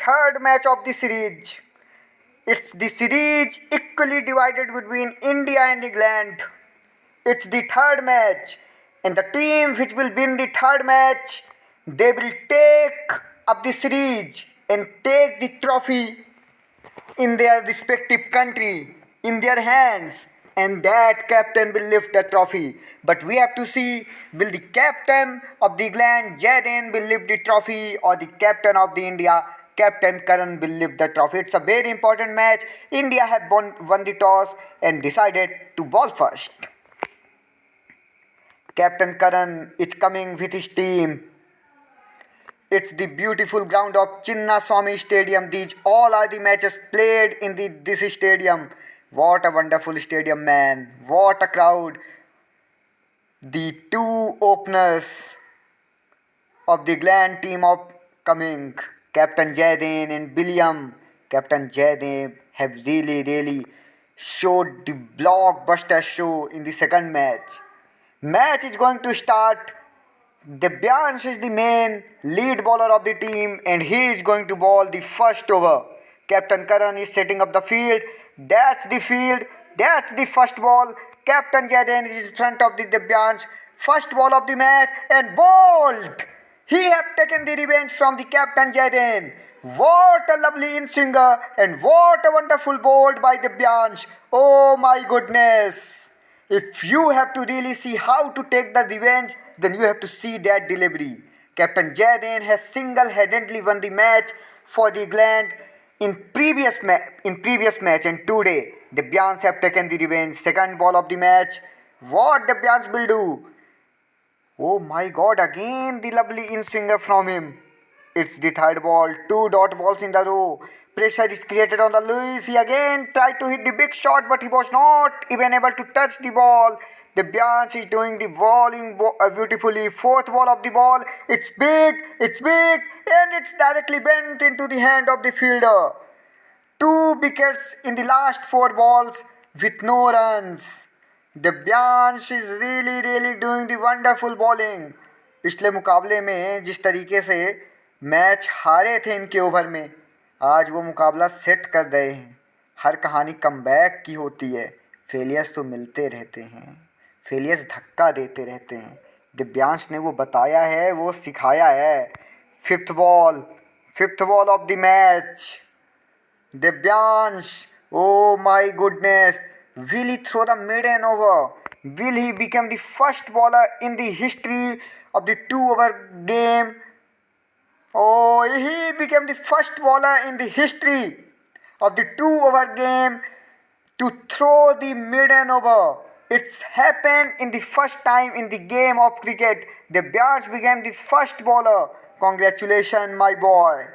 third match of the series. It's the series equally divided between India and England. It's the third match, and the team which will win the third match, they will take up the series and take the trophy in their respective country in their hands, and that captain will lift the trophy. But we have to see, will the captain of the England Jayden will lift the trophy, or the captain of the India Captain Karan will lift the trophy. It's a very important match. India have won the toss and decided to ball first. Captain Karan is coming with his team. It's the beautiful ground of Chinnaswamy Stadium. These all are the matches played in this stadium. What a wonderful stadium, man. What a crowd. The two openers of the England team of coming, Captain Jayden and William. Captain Jayden have really showed the blockbuster show in the second match. Match is going to start. Devyansh is the main lead bowler of the team, and he is going to bowl the first over. Captain Karan is setting up the field. That's the field. That's the first ball. Captain Jayden is in front of the Devyansh. First ball of the match and bowled. He have taken the revenge from the Captain Jayden. What a lovely in-swinger and what a wonderful bowled by Devyansh. Oh my goodness. If you have to really see how to take the revenge, then you have to see that delivery. Captain Jayden has single-handedly won the match for the England in previous match, and today Devyansh have taken the revenge. Second ball of the match. What Devyansh will do? Oh my God! Again the lovely in-swinger from him. It's the third ball. Two dot balls in the row. Pressure is created on the Lewis. He again tried to hit the big shot, but he was not even able to touch the ball. Devyansh is doing the bowling beautifully. Fourth ball of the ball. It's big, and it's directly bent into the hand of the fielder. 2 wickets in the last 4 balls with no runs. Devyansh is really doing the wonderful bowling. पिछले मुकाबले में जिस तरीके से match हारे थे इनके over में, आज वो मुकाबला सेट कर गए हैं. हर कहानी कमबैक की होती है. फेलियर्स तो मिलते रहते हैं, फेलियर्स धक्का देते रहते हैं. दिव्यांश ने वो बताया है, वो सिखाया है. Fifth ball of the match. Divyansh, oh my goodness, will he throw the maiden over? Will he become the first bowler in the history of the 2 over game? Oh, he became the first bowler in the history of the 2 over game to throw the maiden over. It's happened in the first time in the game of cricket. Devyansh became the first bowler. Congratulations, my boy.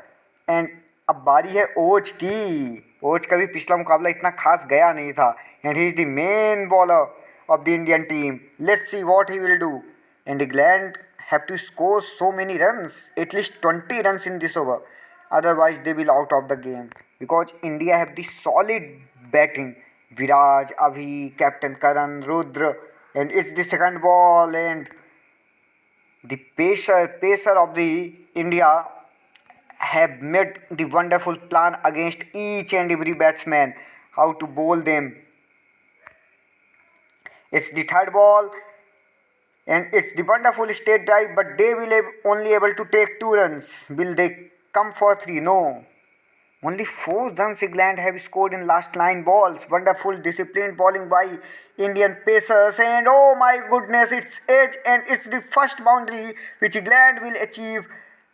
And अब बारी है ओज की. ओज का भी पिछला मुकाबला इतना खास गया नहीं था, and he is the main bowler of the Indian team. Let's see what he will do. And England have to score so many runs, at least 20 runs in this over. Otherwise, they will out of the game, because India have the solid batting. Viraj, Abhi, Captain Karan, Rudra, and it's the second ball, and the pacer of the India have made the wonderful plan against each and every batsman, how to bowl them. It's the third ball, and it's the wonderful straight drive, but they will only able to take 2 runs. Will they come for 3? No. Only 4 runs England have scored in last 9 balls. Wonderful disciplined bowling by Indian pacers, and oh my goodness, it's edge, and it's the first boundary which England will achieve.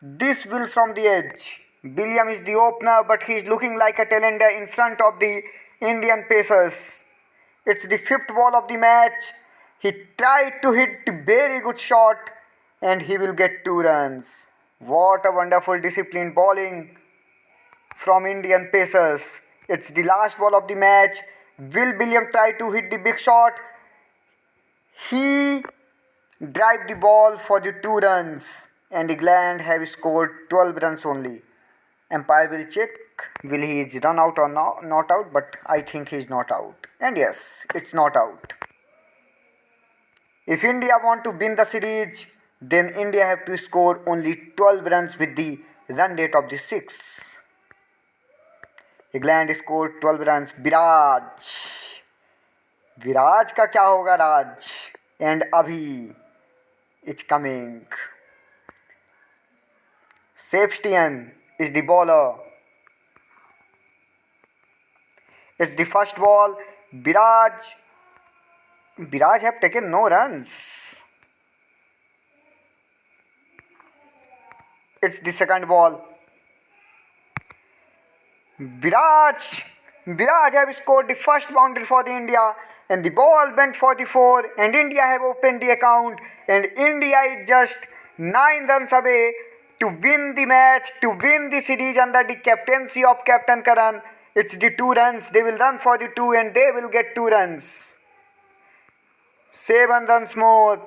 This will from the edge. William is the opener, but he is looking like a tailender in front of the Indian pacers. It's the 5th ball of the match. He tried to hit a very good shot, and he will get 2 runs. What a wonderful disciplined bowling from Indian pacers. It's the last ball of the match. Will William try to hit the big shot? He drive the ball for the 2 runs, and England have scored 12 runs only. Umpire will check will he is run out or not out, but I think he is not out. And yes, it's not out. If India want to win the series, then India have to score only 12 runs with the run rate of the 6. England score 12 runs. Viraj का क्या होगा राज. And अभी it's coming. Sebastian is the bowler. It's the first ball. Viraj have taken no runs. It's the second ball. Viraj have scored the first boundary for the India, and the ball went for the four, and India have opened the account, and India is just 9 runs away to win the match, to win the series under the captaincy of Captain Karan. It's the 2 runs. They will run for the 2 and they will get 2 runs. 7 runs more.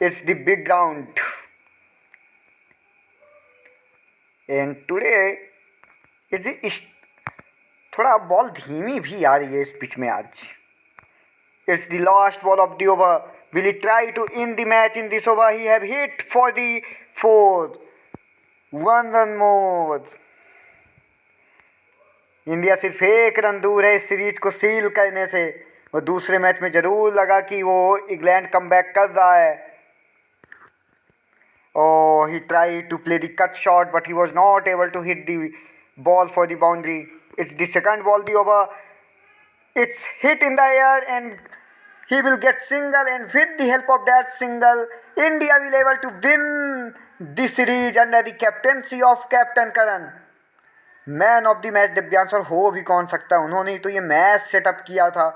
It's the big ground. And today it's थोड़ा ball धीमी भी आ रही है इस pitch में आज. It's the last ball of the over. Will he try to end the match in this over? He have hit for the 4th. 1 run more. India सिर्फ 1 run दूर है इस सीरीज को सील करने से. वो दूसरे मैच में जरूर लगा कि वो इंग्लैंड कमबैक कर रहा है. Oh, he tried to play the cut shot, but he was not able to hit the ball for the boundary. It's the second ball, the over. It's hit in the air and he will get single, and with the help of that single, India will able to win this series under the captaincy of Captain Karan. Man of the match Divyansh और हो भी कौन सकता है. उन्होंने ही तो ये match setup किया था.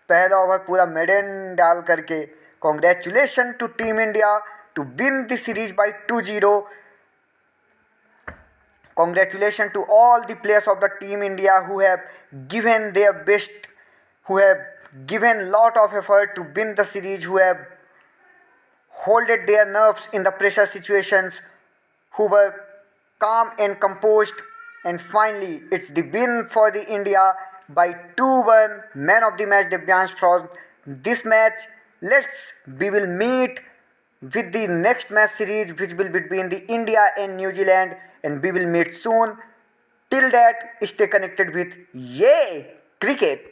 पहला ओवर पूरा मेडन डाल करके. Congratulation to team India to win the series by 2-0. Congratulations to all the players of the team India who have given their best, who have given lot of effort to win the series, who have holded their nerves in the pressure situations, who were calm and composed, and finally it's the win for the India by 2-1. Man of the match Divyansh from this match. We will meet with the next match series, which will be between the India and New Zealand, and we will meet soon. Till that, stay connected with Yay Cricket.